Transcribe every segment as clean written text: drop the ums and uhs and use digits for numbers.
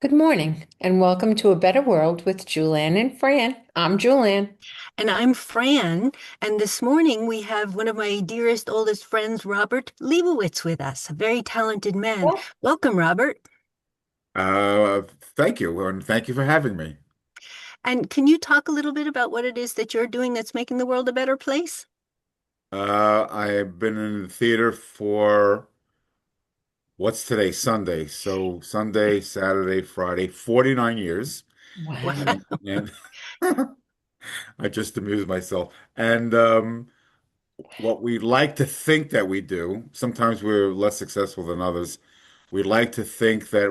Good morning, and welcome to A Better World with Julann and Fran. I'm Julann. And I'm Fran. And this morning we have one of my dearest, oldest friends, Robert Liebowitz, with us, a very talented man. Well, Welcome, Robert. Thank you, and thank you for having me. And can you talk a little bit about what it is that you're doing that's making the world a better place? I've been in the theater for what's today, Sunday. So Sunday, Saturday, Friday, 49 years. Wow. Wow. And I just amuse myself. And what we like to think that we do, sometimes we're less successful than others. We like to think that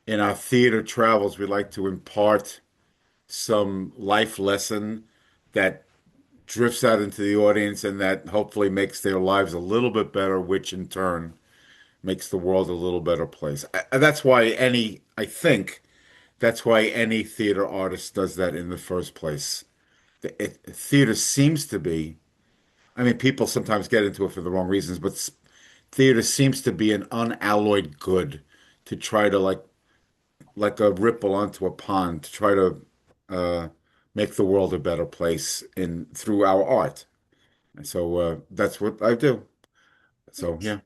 in our theater travels, we like to impart some life lesson that drifts out into the audience and that hopefully makes their lives a little bit better, which in turn makes the world a little better place. That's why I think that's why any theater artist does that in the first place. Theater seems to be, I mean, people sometimes get into it for the wrong reasons, but theater seems to be an unalloyed good to try to like a ripple onto a pond to try to uh, make the world a better place in through our art. And so that's what I do. So yeah,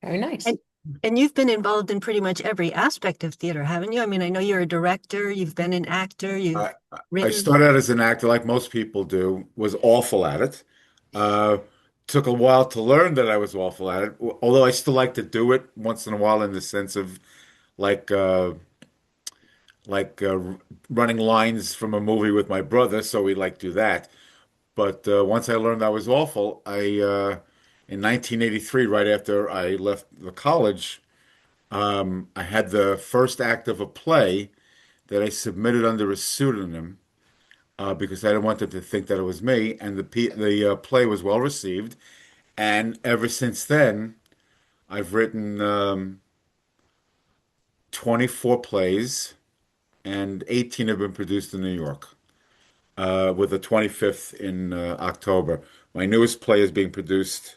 Very nice. And and you've been involved in pretty much every aspect of theater, haven't you? I mean, I know you're a director, you've been an actor, I you've I written. started out as an actor, like most people do. Was awful at it. Uh, Took a while to learn that I was awful at it. Although I still like to do it once in a while, in the sense of like uh, like uh, running lines from a movie with my brother. So we like do that. But once I learned I was awful, I in 1983, right after I left the college. I had the first act of a play that I submitted under a pseudonym because I didn't want them to think that it was me. And the play was well received. And ever since then, I've written 24 plays, and 18 have been produced in New York, with the 25th in October. My newest play is being produced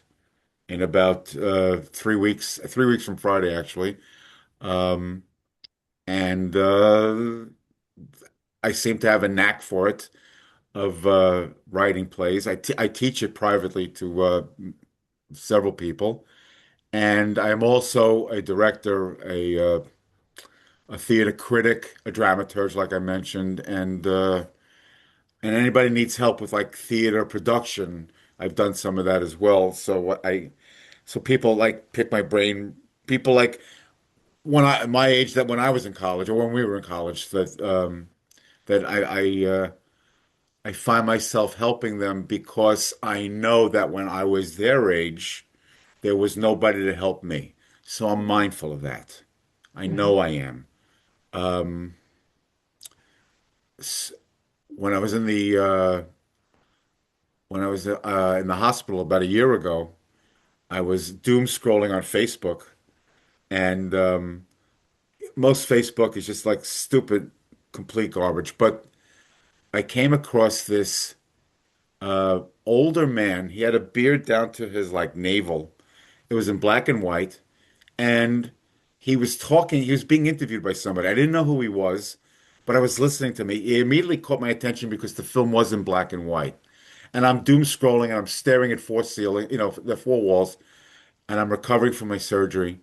in about 3 weeks, 3 weeks from Friday, actually. Um, and I seem to have a knack for it of writing plays. I teach it privately to several people, and I'm also a director, a theater critic, a dramaturge, like I mentioned, and anybody needs help with like theater production, I've done some of that as well. So people like pick my brain. People like my age, that when I was in college or when we were in college, that I find myself helping them because I know that when I was their age, there was nobody to help me. So I'm mindful of that. I Right. know I am. Um, s- when I was in the when I was in the hospital about a year ago, I was doom scrolling on Facebook, and most Facebook is just like stupid, complete garbage. But I came across this older man. He had a beard down to his like navel. It was in black and white, and he was talking. He was being interviewed by somebody. I didn't know who he was, but I was listening to me. He immediately caught my attention because the film was in black and white, and I'm doom scrolling and I'm staring at the four walls, and I'm recovering from my surgery.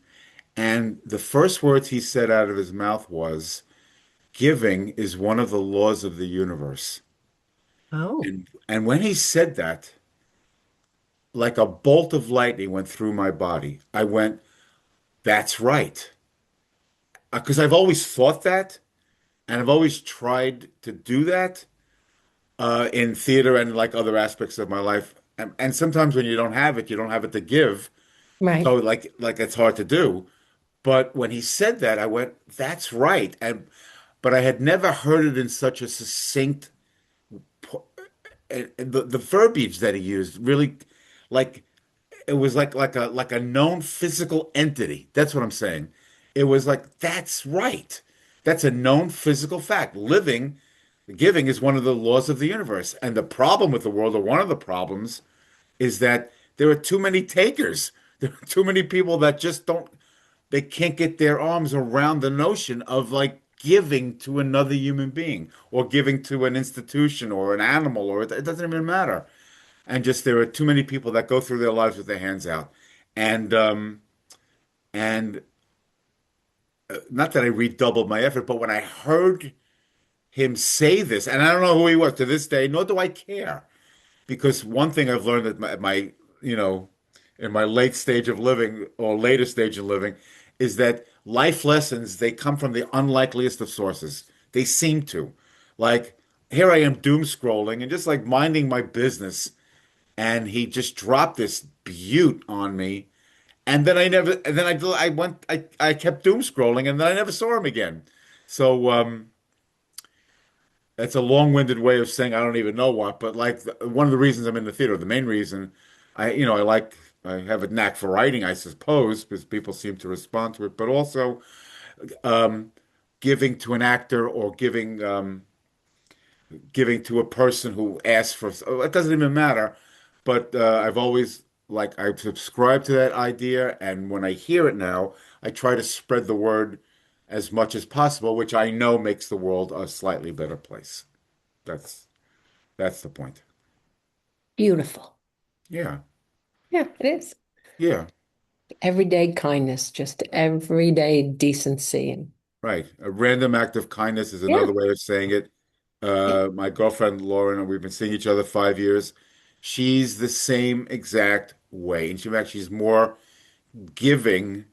And the first words he said out of his mouth was, "Giving is one of the laws of the universe." Oh, And when he said that, like a bolt of lightning went through my body. I went, "That's right." Because I've always thought that, and I've always tried to do that in theater and like other aspects of my life. And sometimes when you don't have it, you don't have it to give. So Right. like it's hard to do. But when he said that, I went, "That's right." But I had never heard it in such a succinct, and the verbiage that he used really, like it was like a known physical entity. That's what I'm saying. It was like, that's right. That's a known physical fact. Giving is one of the laws of the universe. And the problem with the world, or one of the problems, is that there are too many takers. There are too many people that just don't. they can't get their arms around the notion of like giving to another human being or giving to an institution or an animal, or it doesn't even matter. And just there are too many people that go through their lives with their hands out. And not that I redoubled my effort, but when I heard him say this, and I don't know who he was to this day, nor do I care. Because one thing I've learned you know, in my late stage of living or later stage of living is that life lessons, they come from the unlikeliest of sources. They seem to. Like, here I am doom scrolling and just like minding my business, and he just dropped this butte on me. And then I never, and then I kept doom scrolling, and then I never saw him again. So, that's a long-winded way of saying I don't even know what, but like one of the reasons I'm in the theater, the main reason I have a knack for writing, I suppose, because people seem to respond to it, but also um, giving to an actor or giving to a person who asks for, it doesn't even matter. But I've always like I've subscribed to that idea, and when I hear it now, I try to spread the word as much as possible, which I know makes the world a slightly better place. That's that's the point. Beautiful. Yeah, Yeah, it is. yeah, Everyday kindness, just everyday decency. And right. A random act of kindness is yeah, another way of saying it. yeah, My girlfriend Lauren, and we've been seeing each other 5 years. She's the same exact way, and she's more giving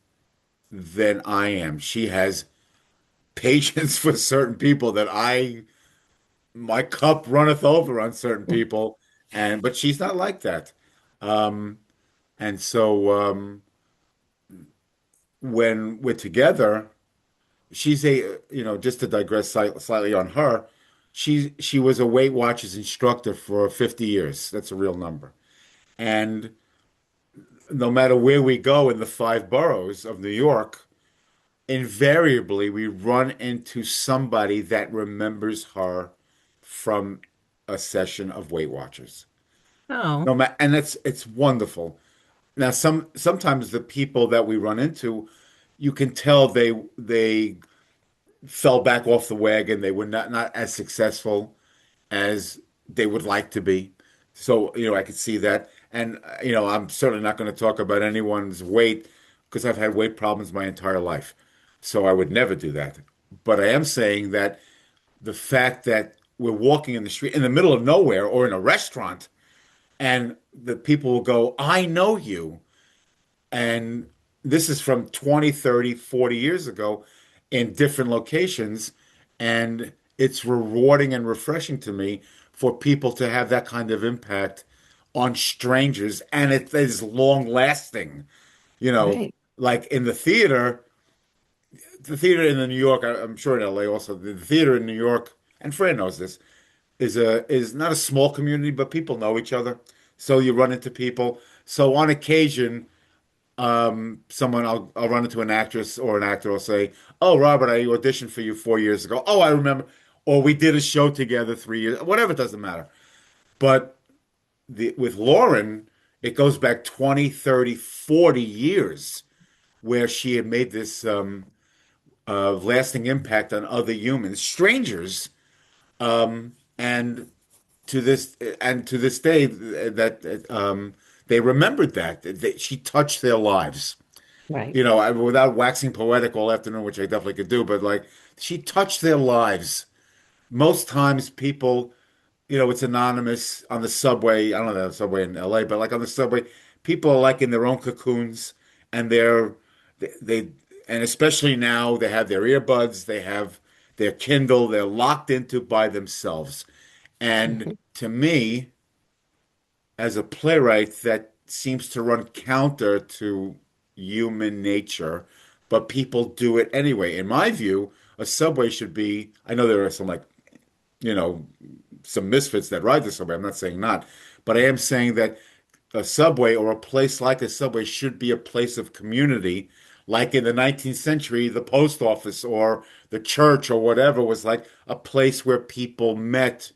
than I am. She has patience for certain people that my cup runneth over on certain people, and but she's not like that. Um, and so when we're together, she's just to digress slightly on her, she was a Weight Watchers instructor for 50 years. That's a real number. And no matter where we go in the five boroughs of New York, invariably we run into somebody that remembers her from a session of Weight Watchers. Oh, No ma And it's wonderful. Now sometimes the people that we run into, you can tell they fell back off the wagon. They were not as successful as they would like to be. So, I could see that. And, I'm certainly not going to talk about anyone's weight because I've had weight problems my entire life. So I would never do that. But I am saying that the fact that we're walking in the street in the middle of nowhere or in a restaurant and the people will go, I know you. And this is from 20, 30, 40 years ago in different locations. And it's rewarding and refreshing to me for people to have that kind of impact on strangers. And it is long lasting, you know, right, like in the theater in the New York, I'm sure in LA also, the theater in New York, and Fran knows this, is not a small community, but people know each other. So you run into people. So on occasion, I'll run into an actress or an actor will say, "Oh, Robert, I auditioned for you 4 years ago." Oh, I remember. Or we did a show together 3 years. Whatever, it doesn't matter. But with Lauren, it goes back 20, 30, 40 years where she had made this lasting impact on other humans, strangers, and to this day that they remembered that she touched their lives. right. Without waxing poetic all afternoon, which I definitely could do, but like she touched their lives. Most times people, it's anonymous on the subway. I don't know the subway in LA, but like on the subway, people are like in their own cocoons and they and especially now they have their earbuds, they have their Kindle, they're locked into by themselves. And Mhm. to me, as a playwright, that seems to run counter to human nature, but people do it anyway. In my view, a subway should be, I know there are some like, you know, some misfits that ride the subway. I'm not saying not, but I am saying that a subway or a place like a subway should be a place of community. Like in the 19th century, the post office or the church or whatever was like a place where people met,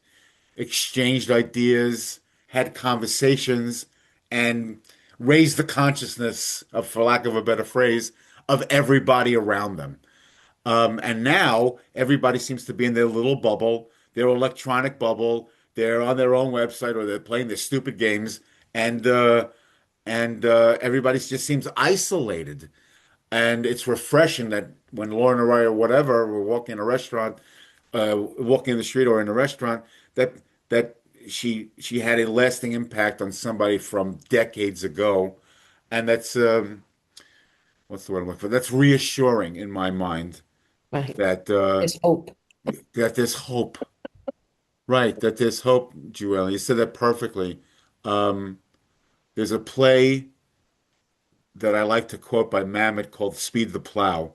exchanged ideas, had conversations, and raised the consciousness of, for lack of a better phrase, of everybody around them. And now everybody seems to be in their little bubble, their electronic bubble. They're on their own website or they're playing their stupid games, and everybody just seems isolated. And it's refreshing that when Lauren or I or whatever we're walking in a restaurant, walking in the street or in a restaurant, that that she had a lasting impact on somebody from decades ago, and that's what's the word I'm looking for? That's reassuring in my mind Right. that There's hope. that there's hope. Right, that there's hope, Joelle. You said that perfectly. Um, there's a play that I like to quote by Mamet called Speed the Plow.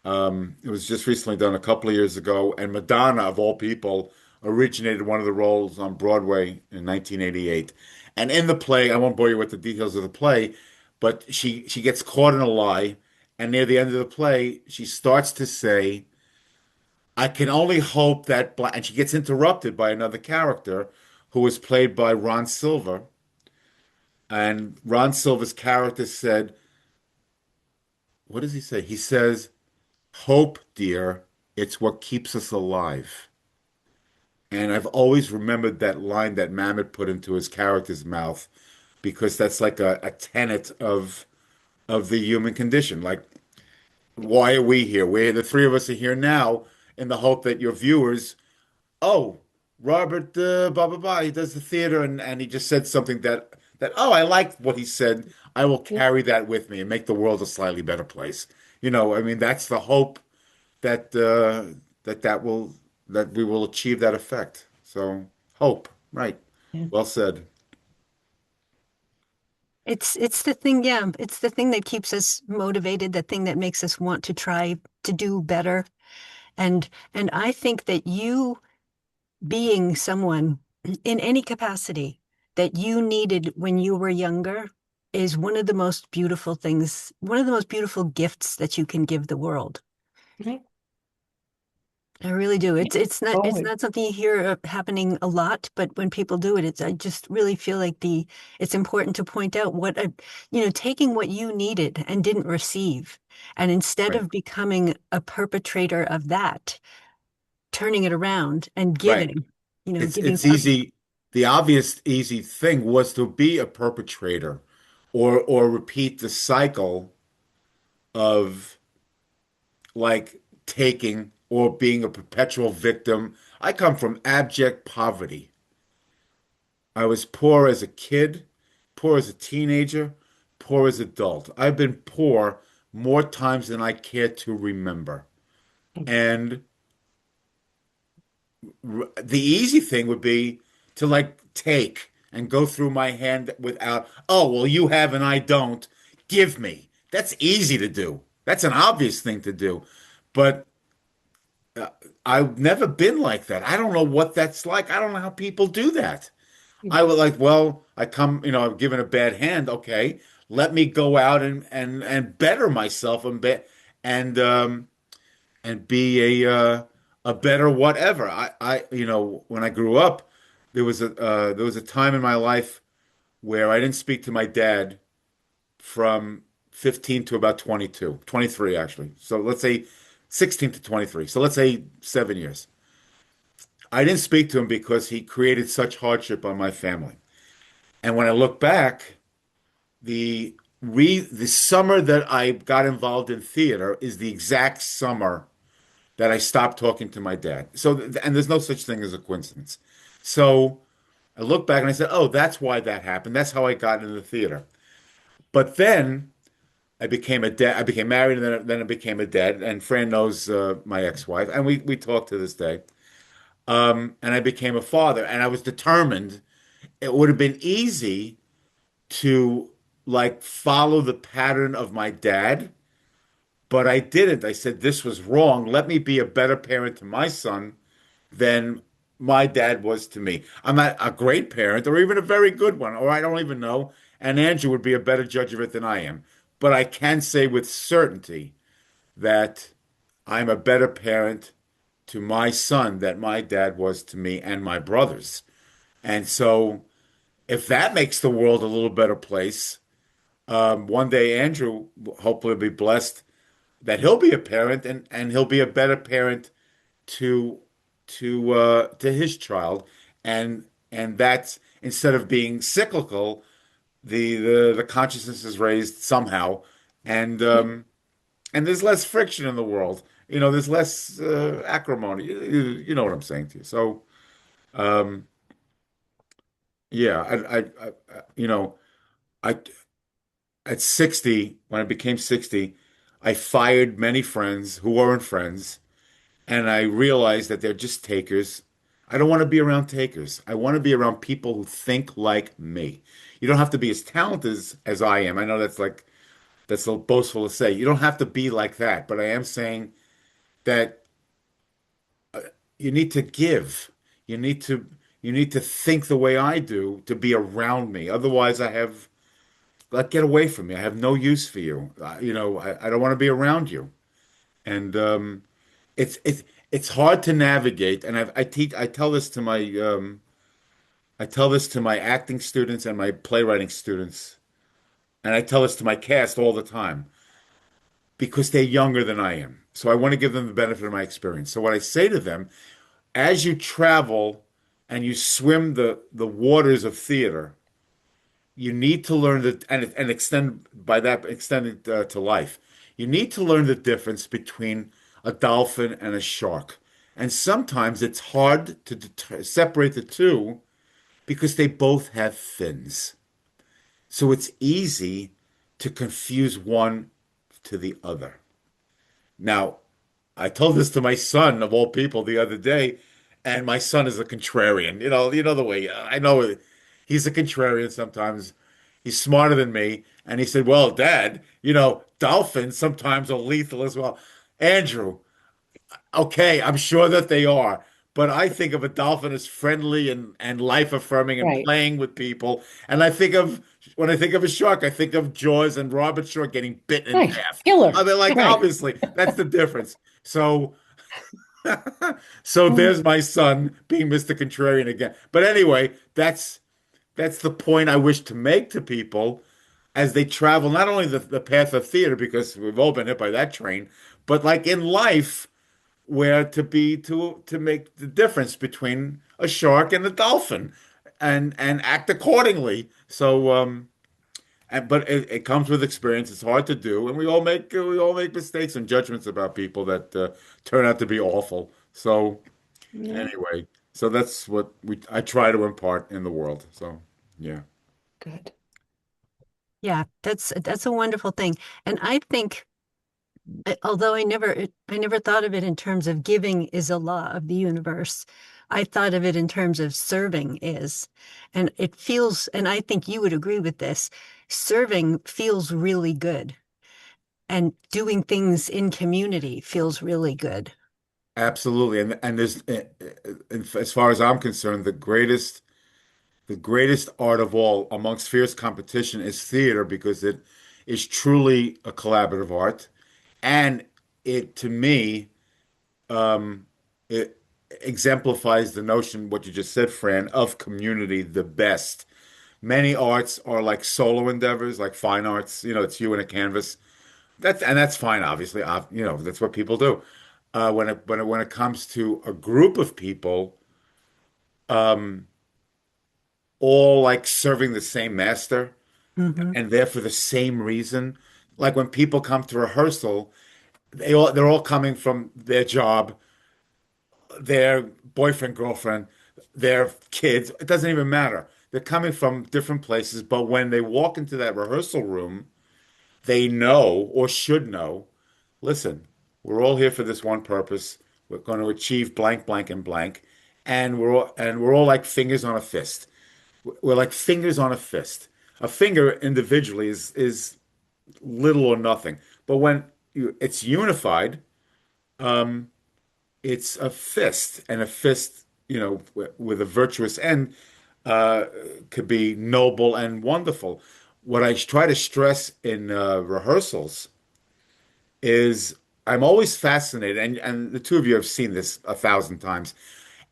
It was just recently done a couple of years ago, and Madonna, of all people, originated one of the roles on Broadway in 1988. And in the play, I won't bore you with the details of the play, but she gets caught in a lie, and near the end of the play, she starts to say, "I can only hope that," and she gets interrupted by another character who was played by Ron Silver, and Ron Silver's character said, "What does he say?" He says, "Hope, dear, it's what keeps us alive." And I've always remembered that line that Mamet put into his character's mouth because that's like a tenet of the human condition. Like, why are we here? We're the three of us are here now in the hope that your viewers, oh, Robert, blah blah blah, he does the theater, and he just said something that oh, I like what he said. I will Yeah. carry that with me and make the world a slightly better place. I mean, that's the hope that that will that we will achieve that effect. So hope, right? Yeah. Well said. It's the thing, yeah, it's the thing that keeps us motivated, the thing that makes us want to try to do better. And I think that you being someone in any capacity that you needed when you were younger is one of the most beautiful things, one of the most beautiful gifts that you can give the world. Right. I really do. It's Forward. not something you hear happening a lot, but when people do it, I just really feel like it's important to point out taking what you needed and didn't receive, and instead Right, of becoming a perpetrator of that, turning it around and right. giving It's purpose. easy. The obvious easy thing was to be a perpetrator, or repeat the cycle of like taking or being a perpetual victim. I come from abject poverty. I was poor as a kid, poor as a teenager, poor as adult. I've been poor more times than I care to remember. And the easy thing would be to like take and go through my hand without, oh, well, you have and I don't. Give me. That's easy to do. That's an obvious thing to do. But I've never been like that. I don't know what that's like. I don't know how people do that. I would like, well, I come, I'm given a bad hand. Okay, let me go out and better myself and and be a better whatever. When I grew up, there was a time in my life where I didn't speak to my dad from 15 to about 22, 23 actually. So let's say 16 to 23. So let's say 7 years. I didn't speak to him because he created such hardship on my family. And when I look back, the summer that I got involved in theater is the exact summer that I stopped talking to my dad. And there's no such thing as a coincidence. So I look back and I said, "Oh, that's why that happened. That's how I got into the theater." But then I became a dad. I became married, and then I became a dad. And Fran knows my ex-wife, and we talk to this day. And I became a father, and I was determined. It would have been easy to like follow the pattern of my dad, but I didn't. I said this was wrong. Let me be a better parent to my son than my dad was to me. I'm not a great parent or even a very good one, or I don't even know. And Andrew would be a better judge of it than I am. But I can say with certainty that I'm a better parent to my son than my dad was to me and my brothers. And so if that makes the world a little better place, one day Andrew hopefully will be blessed. that he'll be a parent and he'll be a better parent to to his child, and that's instead of being cyclical, the consciousness is raised somehow, and there's less friction in the world. There's less acrimony. You know what I'm saying to you. So um, yeah, you know, I at 60, when I became 60, I fired many friends who weren't friends, and I realized that they're just takers. I don't want to be around takers. I want to be around people who think like me. You don't have to be as talented as I am. I know that's a little boastful to say. You don't have to be like that, but I am saying that you need to give. You need to you need to think the way I do to be around me. Otherwise, like, get away from me. I have no use for you. I don't want to be around you. And it's hard to navigate. And I tell this to my acting students and my playwriting students, and I tell this to my cast all the time because they're younger than I am. So I want to give them the benefit of my experience. So what I say to them, as you travel and you swim the waters of theater, you need to learn that, and extend by that extend it to life. You need to learn the difference between a dolphin and a shark. And sometimes it's hard to separate the two because they both have fins. So it's easy to confuse one to the other. Now, I told this to my son of all people the other day, and my son is a contrarian. You know the way I know he's a contrarian sometimes. He's smarter than me, and he said, "Well, Dad, dolphins sometimes are lethal as well." Andrew, okay, I'm sure that they are, but I think of a dolphin as friendly and life affirming and Right. playing with people. And when I think of a shark, I think of Jaws and Robert Shaw getting bitten in Right. half. I Killer. mean, like, Right. obviously, that's the difference. So, so Mm. there's my son being Mr. Contrarian again. But anyway, that's the point I wish to make to people as they travel, not only the path of theater, because we've all been hit by that train, but like in life where to make the difference between a shark and a dolphin and act accordingly. So but it comes with experience. It's hard to do, and we all make mistakes and judgments about people that turn out to be awful. So Yeah. anyway, so that's what I try to impart in the world. So yeah. Good. Yeah, that's a wonderful thing. And I think, although I never thought of it in terms of giving is a law of the universe, I thought of it in terms of serving is. And it feels, and I think you would agree with this, serving feels really good. And doing things in community feels really good. Absolutely. And there's, as far as I'm concerned, the greatest art of all amongst fierce competition is theater because it is truly a collaborative art. And to me, it exemplifies the notion, what you just said, Fran, of community the best. Many arts are like solo endeavors, like fine arts. It's you and a canvas. That's fine, obviously. That's what people do. When it comes to a group of people, all like serving the same master Hmm. and there for the same reason. Like when people come to rehearsal, they're all coming from their job, their boyfriend, girlfriend, their kids. It doesn't even matter. They're coming from different places, but when they walk into that rehearsal room, they know or should know, listen, we're all here for this one purpose. We're going to achieve blank, blank, and blank. And we're all like fingers on a fist. We're like fingers on a fist. A finger individually is little or nothing. But when it's unified, it's a fist, and a fist, with a virtuous end, uh, could be noble and wonderful. What I try to stress in rehearsals is I'm always fascinated, and the two of you have seen this 1,000 times.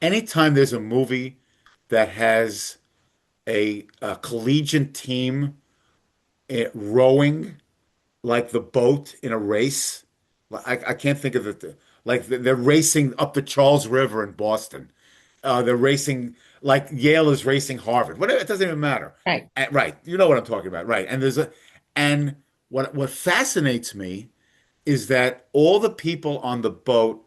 Anytime there's a movie that has a collegiate team rowing like the boat in a race, I can't think of it. Like they're racing up the Charles River in Boston. They're racing like Yale is racing Harvard. Whatever, it doesn't even matter. Right. Right. You know what I'm talking about. Right. And what fascinates me is that all the people on the boat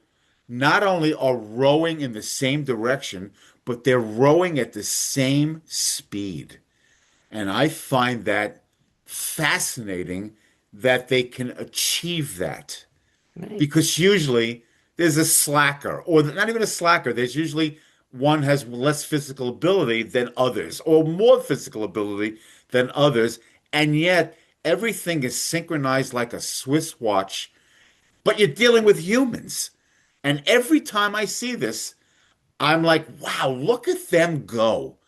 not only are rowing in the same direction, but they're rowing at the same speed. And I find that fascinating that they can achieve that Right. because usually there's a slacker, or not even a slacker. There's usually one has less physical ability than others, or more physical ability than others, and yet everything is synchronized like a Swiss watch, but you're dealing with humans. And every time I see this, I'm like, wow, look at them go.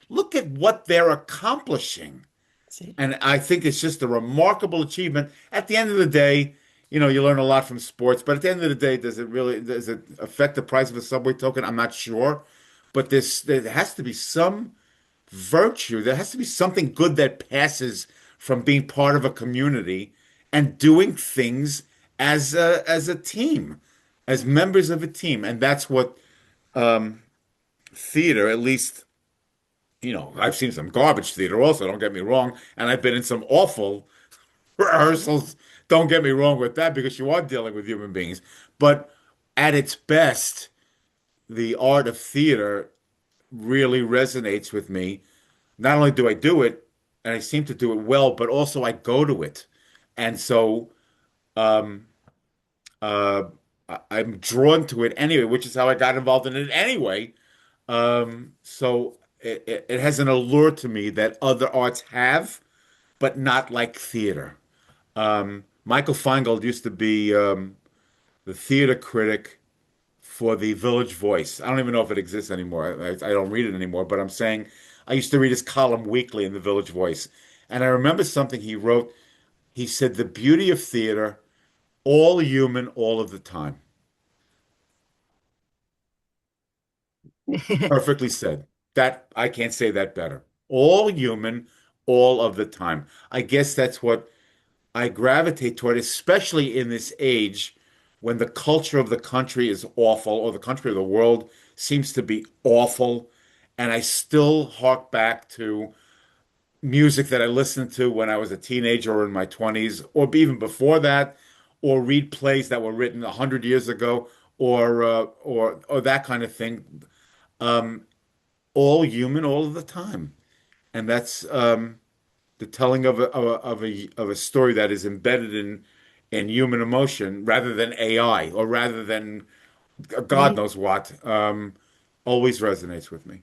Look at what they're accomplishing. See. And I think it's just a remarkable achievement. At the end of the day, you learn a lot from sports, but at the end of the day, does it affect the price of a subway token? I'm not sure. But there has to be some virtue. There has to be something good that passes from being part of a community and doing things as a team, as members of a team. And that's what theater, at least, I've seen some garbage theater also, don't get me wrong, and I've been in some awful rehearsals. Don't get me wrong with that because you are dealing with human beings. But at its best, the art of theater really resonates with me. Not only do I do it, and I seem to do it well, but also I go to it. And so um, uh, I'm drawn to it anyway, which is how I got involved in it anyway. So it has an allure to me that other arts have, but not like theater. Michael Feingold used to be the theater critic for the Village Voice. I don't even know if it exists anymore. I don't read it anymore, but I'm saying I used to read his column weekly in the Village Voice. And I remember something he wrote. He said, "The beauty of theater, all human, all of the time." Perfectly said. That I can't say that better. All human, all of the time. I guess that's what I gravitate toward, especially in this age when the culture of the country is awful, or the country of the world seems to be awful. And I still hark back to music that I listened to when I was a teenager or in my 20s, or even before that, or read plays that were written 100 years ago, or that kind of thing. Um, all human, all of the time, and that's the telling of a story that is embedded in human emotion rather than AI or rather than God Right. knows what, always resonates with me.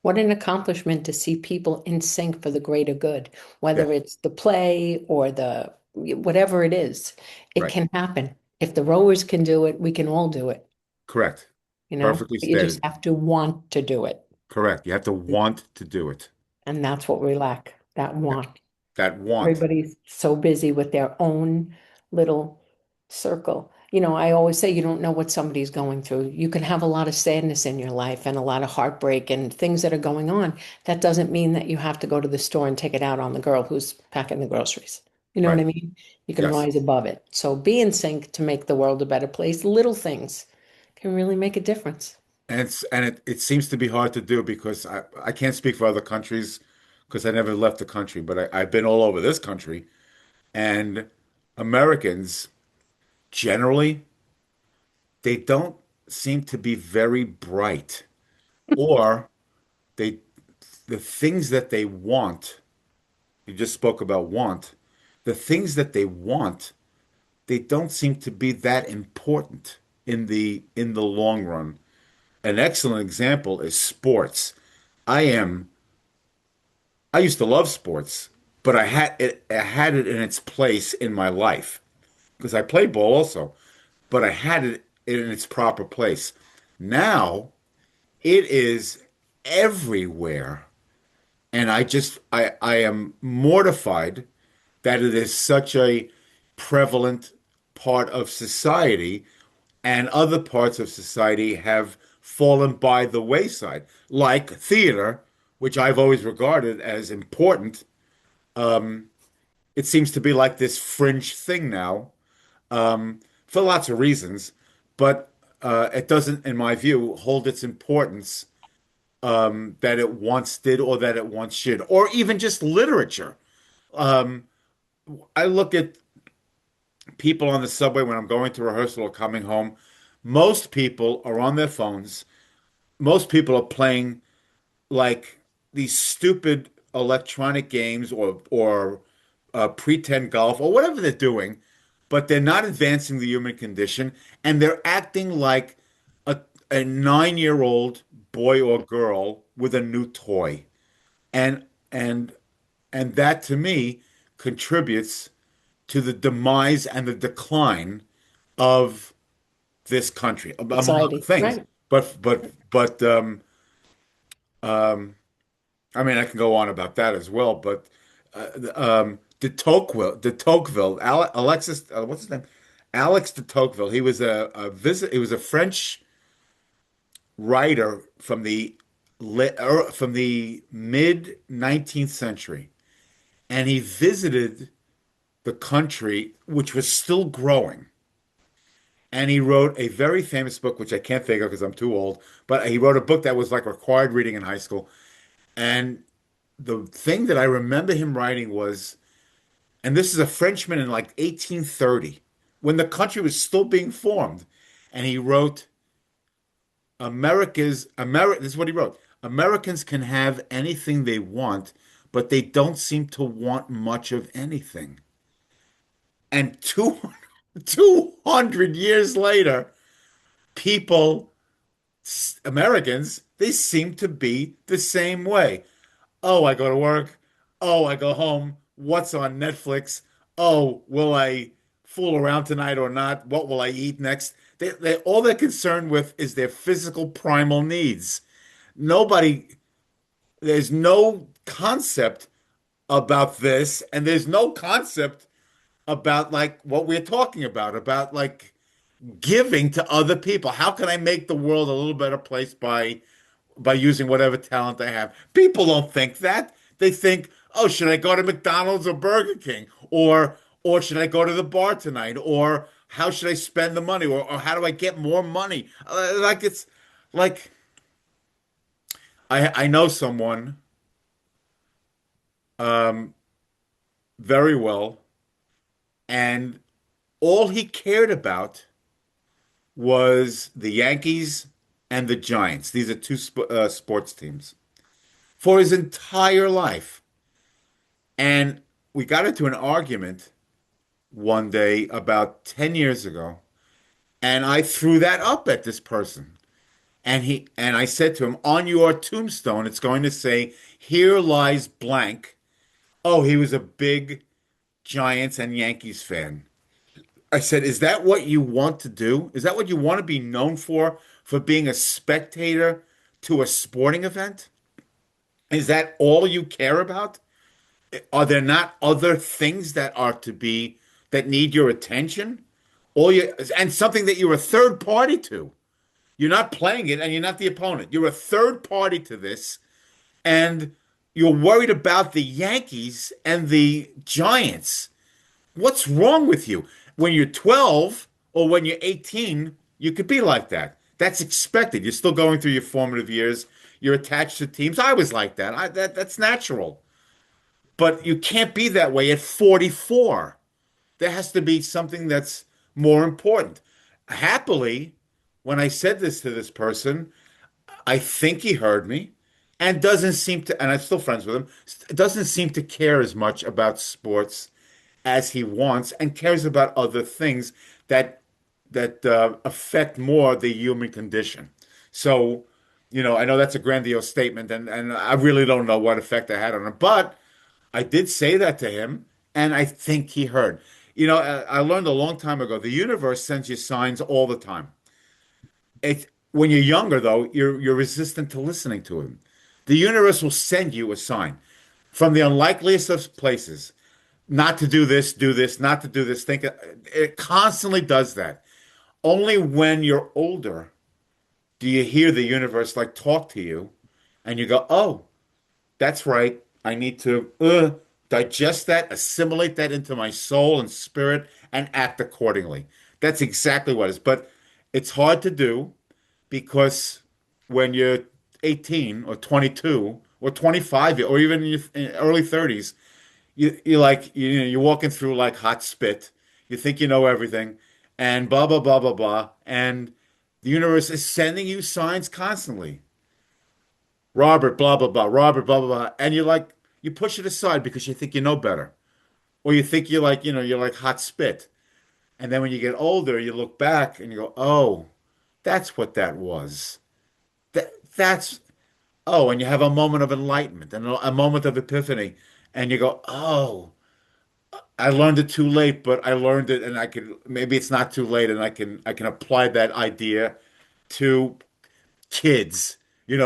What an accomplishment to see people in sync for the greater good, Yeah, whether it's the play or the whatever it is, it right. can happen. If the rowers can do it, we can all do it, Correct. Perfectly But you just stated. have to want to do it. Correct. You have to want to do it. And that's what we lack, that Yeah. want. That want. Everybody's so busy with their own little circle. I always say you don't know what somebody's going through. You can have a lot of sadness in your life and a lot of heartbreak and things that are going on. That doesn't mean that you have to go to the store and take it out on the girl who's packing the groceries. You know what Right. I mean? You can Yes. rise above it. So be in sync to make the world a better place. Little things can really make a difference. And it seems to be hard to do because I can't speak for other countries because I never left the country, but I've been all over this country. And Americans generally, they don't seem to be very bright, or they the things that they want, you just spoke about want, the things that they want, they don't seem to be that important in the long run. An excellent example is sports. I am I used to love sports, but I had it in its place in my life because I played ball also, but I had it in its proper place. Now it is everywhere, and I am mortified that it is such a prevalent part of society, and other parts of society have fallen by the wayside, like theater, which I've always regarded as important. It seems to be like this fringe thing now. for lots of reasons, but it doesn't, in my view, hold its importance that it once did or that it once should, or even just literature. Um, I look at people on the subway when I'm going to rehearsal or coming home. Most people are on their phones. Most people are playing like these stupid electronic games or pretend golf or whatever they're doing, but they're not advancing the human condition, and they're acting like a, a 9-year old boy or girl with a new toy. And and and that to me contributes to the demise and the decline of this country, among other Society, things. right? But I mean, I can go on about that as well. But de Tocqueville, Alexis, what's his name? Alex de Tocqueville. He was He was a French writer from the mid 19th century, and he visited the country, which was still growing. And he wrote a very famous book, which I can't think of because I'm too old, but he wrote a book that was like required reading in high school. And the thing that I remember him writing was, and this is a Frenchman in like 1830, when the country was still being formed. And he wrote, this is what he wrote. Americans can have anything they want, but they don't seem to want much of anything. And 200 years later, people, Americans, they seem to be the same way. Oh, I go to work. Oh, I go home. What's on Netflix? Oh, will I fool around tonight or not? What will I eat next? All they're concerned with is their physical primal needs. Nobody, there's no concept about this, and there's no concept about like what we're talking about like giving to other people. How can I make the world a little better place by using whatever talent I have? People don't think that. They think, "Oh, should I go to McDonald's or Burger King, or should I go to the bar tonight, or how should I spend the money, or how do I get more money?" Like it's like I know someone um, very well, and all he cared about was the Yankees and the Giants. These are two sports teams for his entire life. And we got into an argument one day about 10 years ago, and I threw that up at this person. And I said to him, on your tombstone, it's going to say, "Here lies blank." Oh, he was a big Giants and Yankees fan. I said, "Is that what you want to do? Is that what you want to be known for being a spectator to a sporting event? Is that all you care about? Are there not other things that need your attention? And something that you're a third party to. You're not playing it and you're not the opponent. You're a third party to this, and you're worried about the Yankees and the Giants. What's wrong with you? When you're 12 or when you're 18, you could be like that. That's expected. You're still going through your formative years. You're attached to teams. I was like that. That's natural. But you can't be that way at 44. There has to be something that's more important. Happily, when I said this to this person, I think he heard me and doesn't seem to, and I'm still friends with him, doesn't seem to care as much about sports as he wants and cares about other things that affect more the human condition. So, I know that's a grandiose statement, and I really don't know what effect I had on him, but I did say that to him, and I think he heard. I learned a long time ago, the universe sends you signs all the time. When you're younger, though, you're resistant to listening to him. The universe will send you a sign from the unlikeliest of places, not to do this, not to do this. Think it constantly does that. Only when you're older do you hear the universe like talk to you, and you go, "Oh, that's right. I need to digest that, assimilate that into my soul and spirit, and act accordingly." That's exactly what it is. But it's hard to do because when you're 18 or 22 or 25 or even in your early 30s, you're like, you're walking through like hot spit. You think you know everything and blah, blah, blah, blah, blah. And the universe is sending you signs constantly. Robert, blah, blah, blah, Robert, blah, blah, blah. And you're like, you push it aside because you think you know better. Or you think you're like, you're like hot spit. And then when you get older, you look back and you go, oh, that's what that was. That's, oh, and you have a moment of enlightenment and a moment of epiphany. And you go, oh, I learned it too late, but I learned it and I can, maybe it's not too late and I can apply that idea to kids. At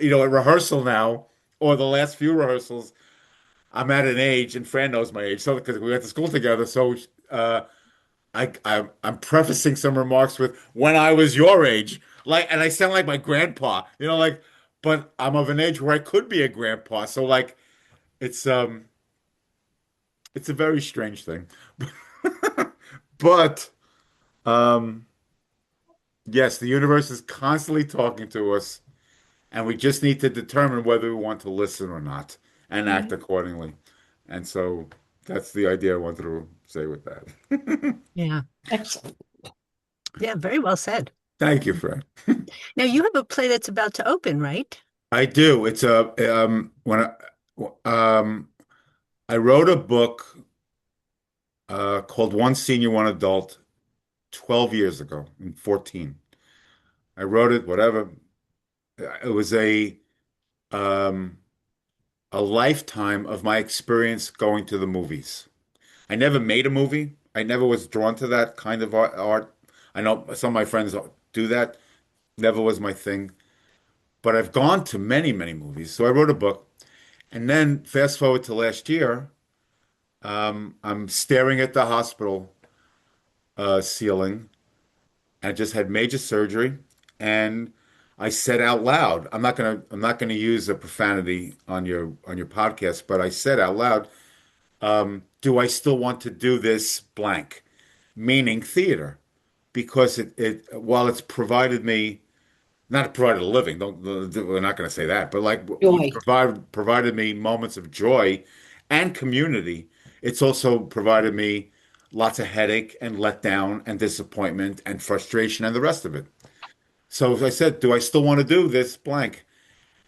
rehearsal now, or the last few rehearsals, I'm at an age, and Fran knows my age, so because we went to school together. So I'm prefacing some remarks with when I was your age, like, and I sound like my grandpa, like, but I'm of an age where I could be a grandpa. So like, it's um, it's a very strange thing, but um, yes, the universe is constantly talking to us, and we just need to determine whether we want to listen or not and act Right. accordingly. And so that's the idea I wanted to say with that. Yeah. Excellent. Yeah, very well said. Thank you, Fran. Now you have a play that's about to open, right? I do. It's a when I wrote a book called One Senior, One Adult 12 years ago in 14. I wrote it, whatever. It was um, a lifetime of my experience going to the movies. I never made a movie. I never was drawn to that kind of art. I know some of my friends do that. Never was my thing. But I've gone to many, many movies. So I wrote a book. And then fast forward to last year, I'm staring at the hospital ceiling. I just had major surgery, and I said out loud, I'm not gonna use a profanity on your podcast, but I said out loud, do I still want to do this blank? Meaning theater, because it while it's provided me not provided a living, don't we're not going to say that, but like you Joy. provided me moments of joy and community. It's also provided me lots of headache and letdown and disappointment and frustration and the rest of it. So I said, do I still want to do this blank?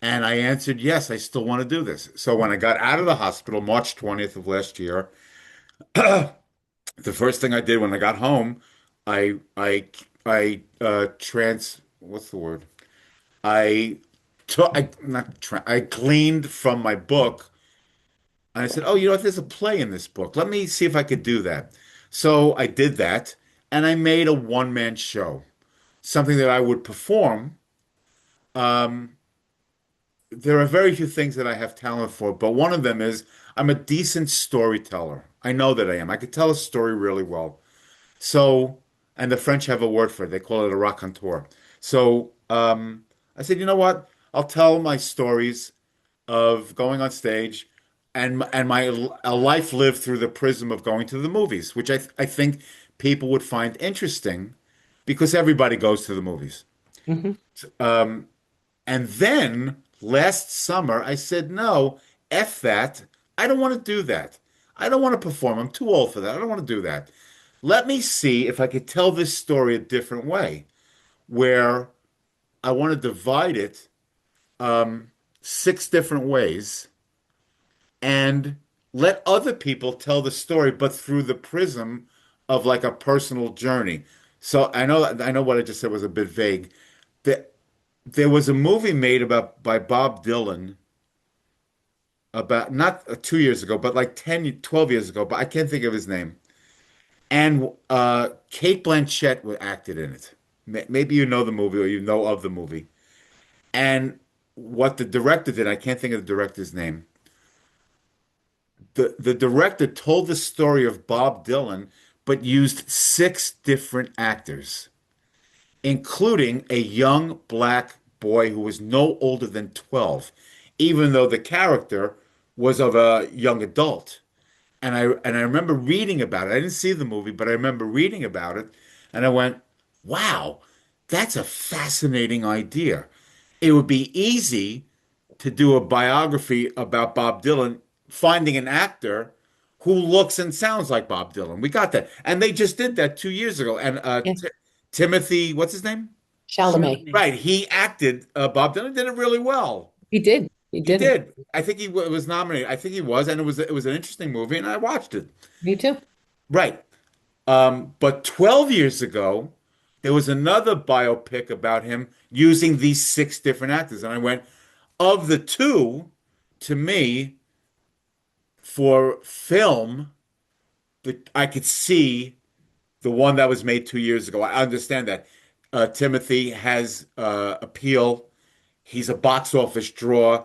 And I answered, yes, I still want to do this. So when I got out of the hospital, March 20th of last year, the first thing I did when I got home, what's the word? I not try, I gleaned from my book, and I said, "Oh, there's a play in this book. Let me see if I could do that." So I did that, and I made a one-man show, something that I would perform. Um, there are very few things that I have talent for, but one of them is I'm a decent storyteller. I know that I am. I could tell a story really well. So, and the French have a word for it. They call it a raconteur. So, I said, you know what? I'll tell my stories of going on stage and my a life lived through the prism of going to the movies, which I think people would find interesting because everybody goes to the movies. Hmm. And then last summer, I said, no, F that. I don't want to do that. I don't want to perform. I'm too old for that. I don't want to do that. Let me see if I could tell this story a different way, where I want to divide it six different ways and let other people tell the story, but through the prism of like a personal journey. So I know what I just said was a bit vague. That there was a movie made about by Bob Dylan about not 2 years ago, but like 10, 12 years ago, but I can't think of his name. And Kate Blanchett acted in it. Maybe you know the movie or you know of the movie. And what the director did, I can't think of the director's name. The director told the story of Bob Dylan, but used six different actors, including a young black boy who was no older than 12, even though the character was of a young adult. And I remember reading about it. I didn't see the movie, but I remember reading about it. And I went, wow, that's a fascinating idea. It would be easy to do a biography about Bob Dylan, finding an actor who looks and sounds like Bob Dylan. We got that. And they just did that 2 years ago. And Yeah. T Timothy, what's his name? Chalamet. Right. He acted Bob Dylan, did it really well. He did. He He did it. did. I think he was nominated. I think he was, and it was an interesting movie, and I watched it. Me too. Right. But 12 years ago, there was another biopic about him using these six different actors. And I went, of the two, to me, for film, I could see the one that was made 2 years ago. I understand that. Timothy has appeal. He's a box office draw.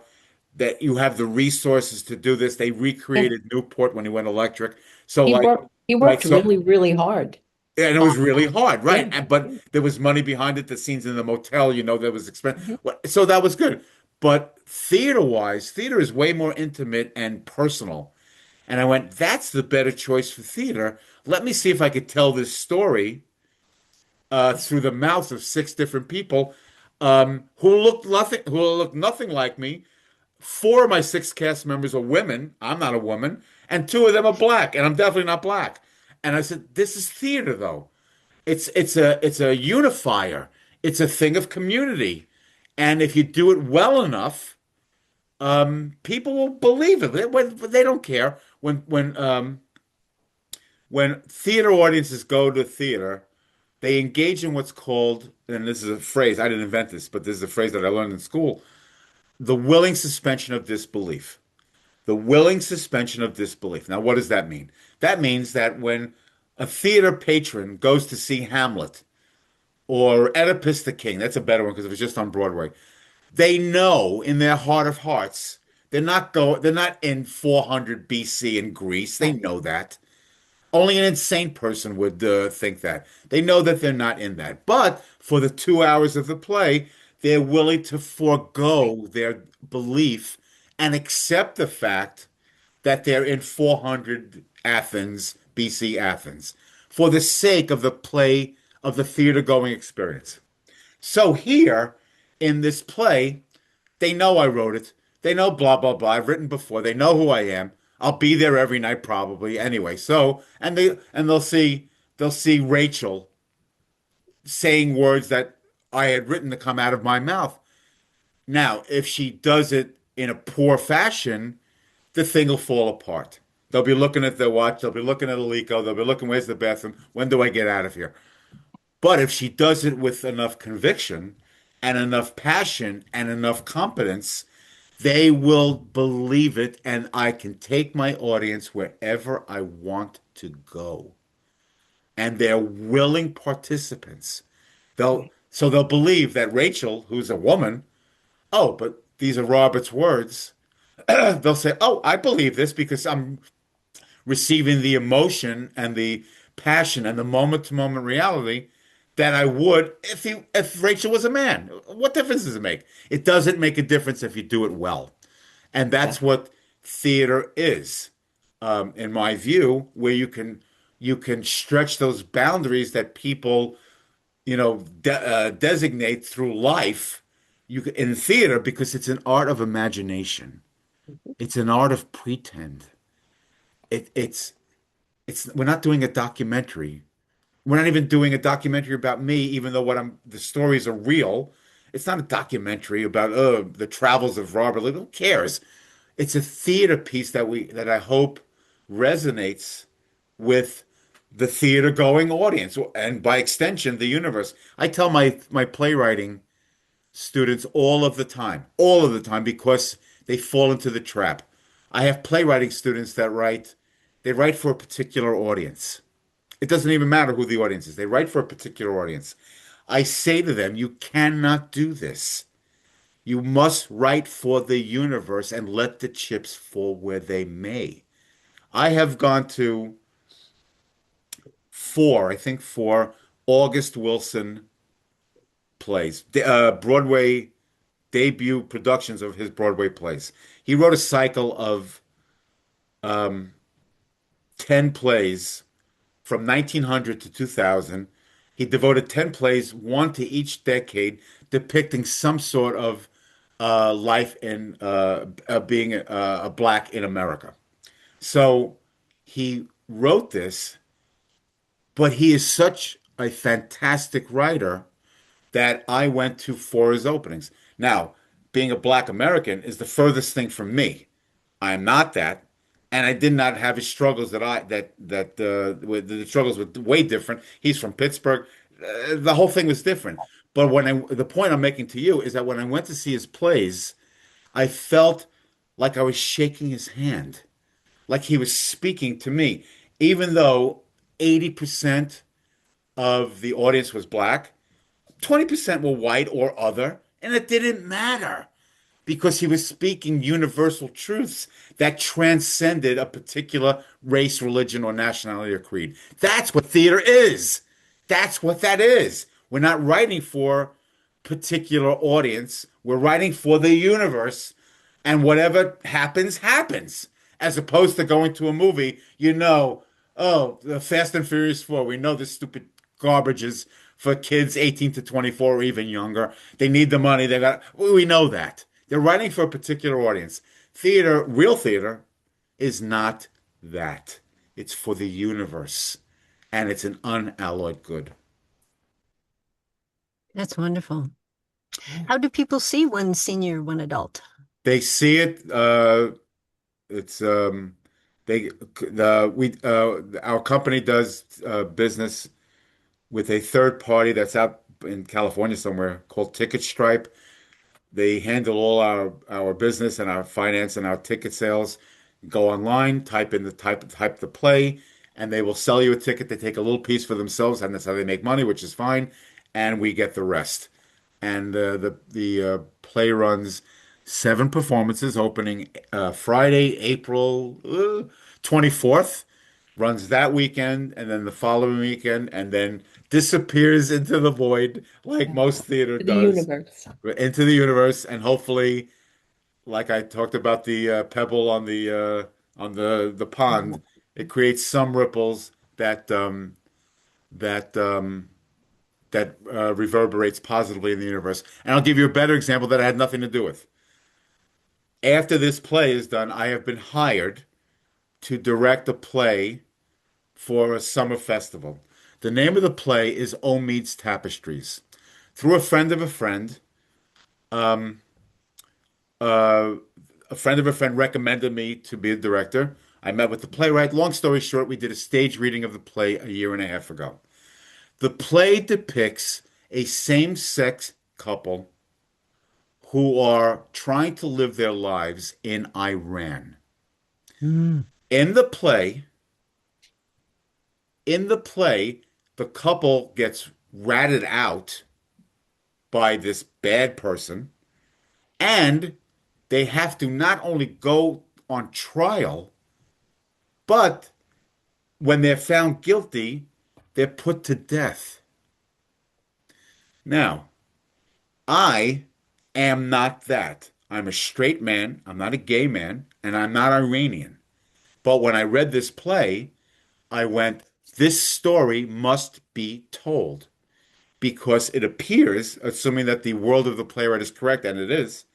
That you have the resources to do this. They Yeah. recreated Newport when he went electric. So He like, worked he right. worked So really, really hard. and it Uh, was really hard, yeah. right? But there was money behind it. The scenes in the motel, that was expensive. Mhm. So that was good. But theater-wise, theater is way more intimate and personal. And I went, that's the better choice for theater. Let me see if I could tell this story through the mouths of six different people who looked nothing like me. Four of my six cast members are women. I'm not a woman, and two of them are black, and I'm definitely not black. And I said, this is theater, though. It's a unifier. It's a thing of community. And if you do it well enough, people will believe it. They don't care when theater audiences go to theater, they engage in what's called, and this is a phrase, I didn't invent this, but this is a phrase that I learned in school, the willing suspension of disbelief. The willing suspension of disbelief. Now, what does that mean? That means that when a theater patron goes to see Hamlet or Oedipus the King, that's a better one because it was just on Broadway. They know in their heart of hearts they're not in 400 BC in Greece. They know that. Only an insane person would think that. They know that they're not in that. But for the 2 hours of the play, they're willing to forego their belief and accept the fact that they're in 400 Athens, BC Athens, for the sake of the play, of the theater going experience. So here in this play, they know I wrote it. They know blah, blah, blah. I've written before. They know who I am. I'll be there every night probably anyway. So, they'll see Rachel saying words that I had written to come out of my mouth. Now, if she does it in a poor fashion, the thing will fall apart. They'll be looking at their watch. They'll be looking at Alico. They'll be looking, where's the bathroom? When do I get out of here? But if she does it with enough conviction and enough passion and enough competence, they will believe it, and I can take my audience wherever I want to go. And they're willing participants. They'll believe that Rachel, who's a woman, oh, but these are Robert's words. They'll say, "Oh, I believe this because I'm receiving the emotion and the passion and the moment-to-moment reality that I would if Rachel was a man. What difference does it make? It doesn't make a difference if you do it well. And Yeah. that's what theater is, in my view, where you can stretch those boundaries that people, designate through life. In theater because it's an art of imagination. It's an art of pretend. It's we're not doing a documentary. We're not even doing a documentary about me, even though the stories are real. It's not a documentary about the travels of Robert Liebowitz. Who cares? It's a theater piece that I hope resonates with the theater going audience and by extension the universe. I tell my playwriting students all of the time because they fall into the trap. I have playwriting students they write for a particular audience. It doesn't even matter who the audience is. They write for a particular audience. I say to them, you cannot do this. You must write for the universe and let the chips fall where they may. I have gone to I think four August Wilson plays, Broadway debut productions of his Broadway plays. He wrote a cycle of um, 10 plays from 1900 to 2000. He devoted 10 plays, one to each decade, depicting some sort of life in being a black in America. So he wrote this, but he is such a fantastic writer that I went to for his openings. Now, being a black American is the furthest thing from me. I am not that, and I did not have his struggles the struggles were way different. He's from Pittsburgh. The whole thing was different. But the point I'm making to you is that when I went to see his plays, I felt like I was shaking his hand, like he was speaking to me, even though 80% of the audience was black. 20% were white or other, and it didn't matter because he was speaking universal truths that transcended a particular race, religion, or nationality or creed. That's what theater is. That's what that is. We're not writing for particular audience. We're writing for the universe, and whatever happens, happens. As opposed to going to a movie, oh, the Fast and Furious 4, we know this stupid garbage is for kids 18 to 24 or even younger. They need the money. We know that. They're writing for a particular audience. Theater, real theater, is not that. It's for the universe, and it's an unalloyed good. That's wonderful. How do people see one senior, one adult? They see it. It's they the we Our company does business with a third party that's out in California somewhere called Ticket Stripe. They handle all our business and our finance and our ticket sales. Go online, type the play, and they will sell you a ticket. They take a little piece for themselves, and that's how they make money, which is fine, and we get the rest. And the play runs 7 performances, opening Friday, April 24th, runs that weekend, and then the following weekend, and then disappears into the void like most theater The does, universe. into the universe, and hopefully, like I talked about the pebble on the pond, it creates some ripples that reverberates positively in the universe. And I'll give you a better example that I had nothing to do with. After this play is done, I have been hired to direct a play for a summer festival. The name of the play is Omid's Tapestries. Through a friend, um, uh, a friend of a friend recommended me to be a director. I met with the playwright. Long story short, we did a stage reading of the play a year and a half ago. The play depicts a same-sex couple who are trying to live their lives in Iran. Mm. In the play, in the play, the couple gets ratted out by this bad person, and they have to not only go on trial, but when they're found guilty, they're put to death. Now, I am not that. I'm a straight man, I'm not a gay man, and I'm not Iranian. But when I read this play, I went, this story must be told because it appears, assuming that the world of the playwright is correct, and it is,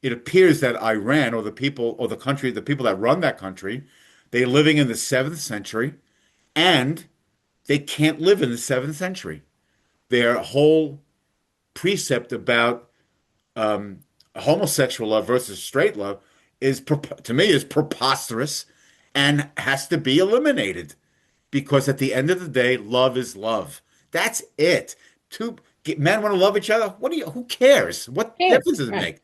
it appears that Iran or the people or the country, the people that run that country, they're living in the seventh century and they can't live in the seventh century. Their whole precept about um, homosexual love versus straight love is, to me, is preposterous and has to be eliminated because at the end of the day, love is love. That's it. Two men want to love each other. Who cares? What Yes, difference does it right. make?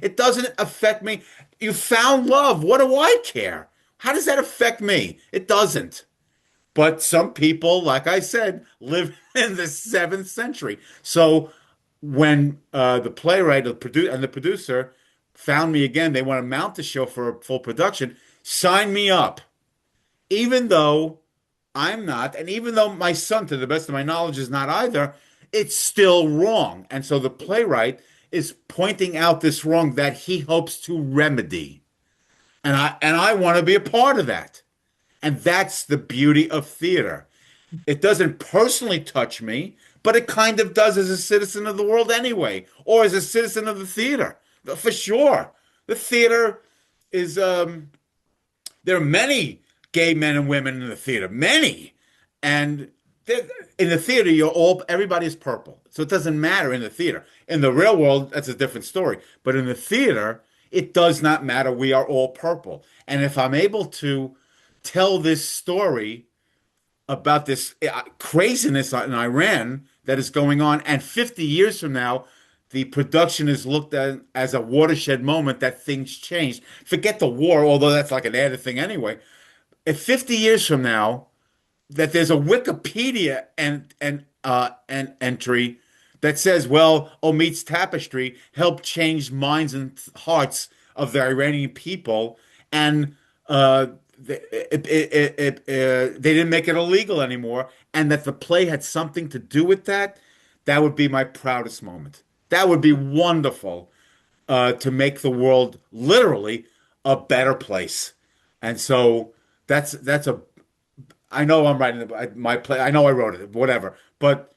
It doesn't affect me. You found love. What do I care? How does that affect me? It doesn't. But some people, like I said, live in the seventh century. So when the playwright, and the producer found me again, they want to mount the show for a full production. Sign me up, even though I'm not, and even though my son, to the best of my knowledge, is not either. It's still wrong, and so the playwright is pointing out this wrong that he hopes to remedy, and I want to be a part of that. And that's the beauty of theater. It doesn't personally touch me, but it kind of does as a citizen of the world anyway, or as a citizen of the theater, for sure. The theater is there are many gay men and women in the theater, many. And in the theater, everybody is purple. So it doesn't matter in the theater. In the real world, that's a different story. But in the theater, it does not matter. We are all purple. And if I'm able to tell this story about this craziness in Iran that is going on, and 50 years from now, the production is looked at as a watershed moment that things changed. Forget the war, although that's like an added thing anyway. If 50 years from now, that there's a Wikipedia and entry that says, well, Omit's tapestry helped change minds and hearts of the Iranian people, and they didn't make it illegal anymore, and that the play had something to do with that. That would be my proudest moment. That would be wonderful to make the world literally a better place. And so that's a I know I'm writing my play. I know I wrote it, whatever. But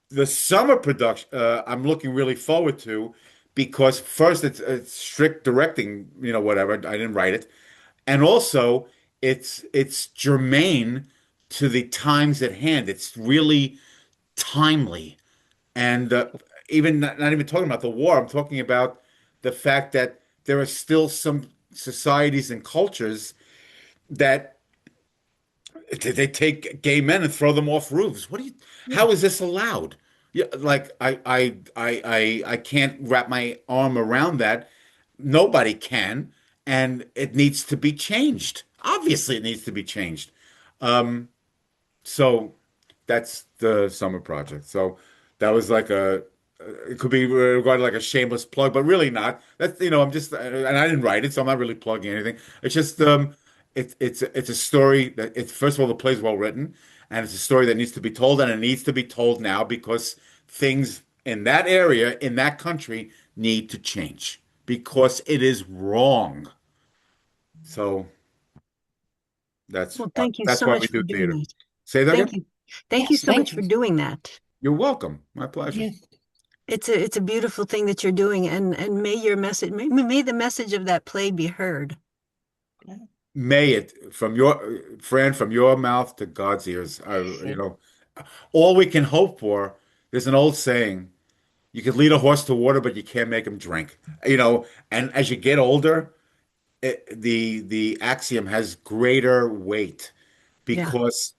the summer production, I'm looking really forward to because first it's strict directing, whatever. I didn't write it, and also it's germane to the times at hand. It's really timely, and even not even talking about the war. I'm talking about the fact that there are still some societies and cultures that they take gay men and throw them off roofs. Yeah. How is this allowed? Yeah, like I can't wrap my arm around that. Nobody can, and it needs to be changed. Obviously, it needs to be changed. Um, so that's the summer project. So that was like it could be regarded like a shameless plug, but really not. I'm just, and I didn't write it, so I'm not really plugging anything. It's just, it's a story that first of all, the play's well written, and it's a story that needs to be told, and it needs to be told now because things in that area, in that country, need to change because it is wrong. So that's Well, thank you that's so why we much for do doing theater. that. Say that Thank again? you. Thank you Yes, so much thank for you. doing that. You're welcome. My pleasure. Yes. It's a beautiful thing that you're doing, and may your message, may the message of that play be heard. May it from your friend, from your mouth to God's ears. Yeah. All we can hope for. There's an old saying: you can lead a horse to water, but you can't make him drink. And as you get older, the axiom has greater weight Yeah. because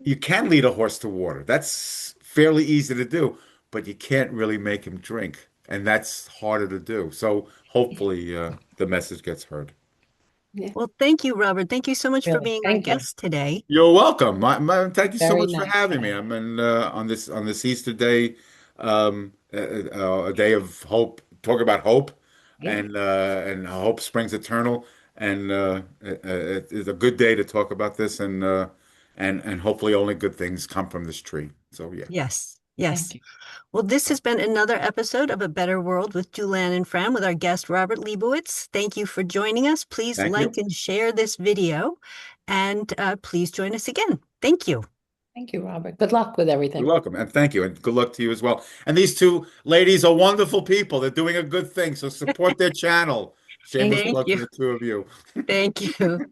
you can lead a horse to water. That's fairly easy to do, but you can't really make him drink, and that's harder to do. So hopefully, the message gets heard. Yeah. Well, thank you, Robert. Thank you so much for Really. being our Thank you. guest today. You're welcome. Thank you so Very much for nice. having me. I'm in on this Easter day, a day of hope. Talk about hope, Yeah. and hope springs eternal. And it's a good day to talk about this, and hopefully only good things come from this tree. So yeah, Yes. Thank Yes. you. Well, this has been another episode of A Better World with Julann and Fran with our guest, Robert Liebowitz. Thank you for joining us. Please thank like you. and share this video, and please join us again. Thank you. Thank you, Robert. Good luck with You're everything. welcome, and thank you, and good luck to you as well. And these two ladies are wonderful people. They're doing a good thing, so support their channel. Shameless Thank plug you. for the two of you. Thank you.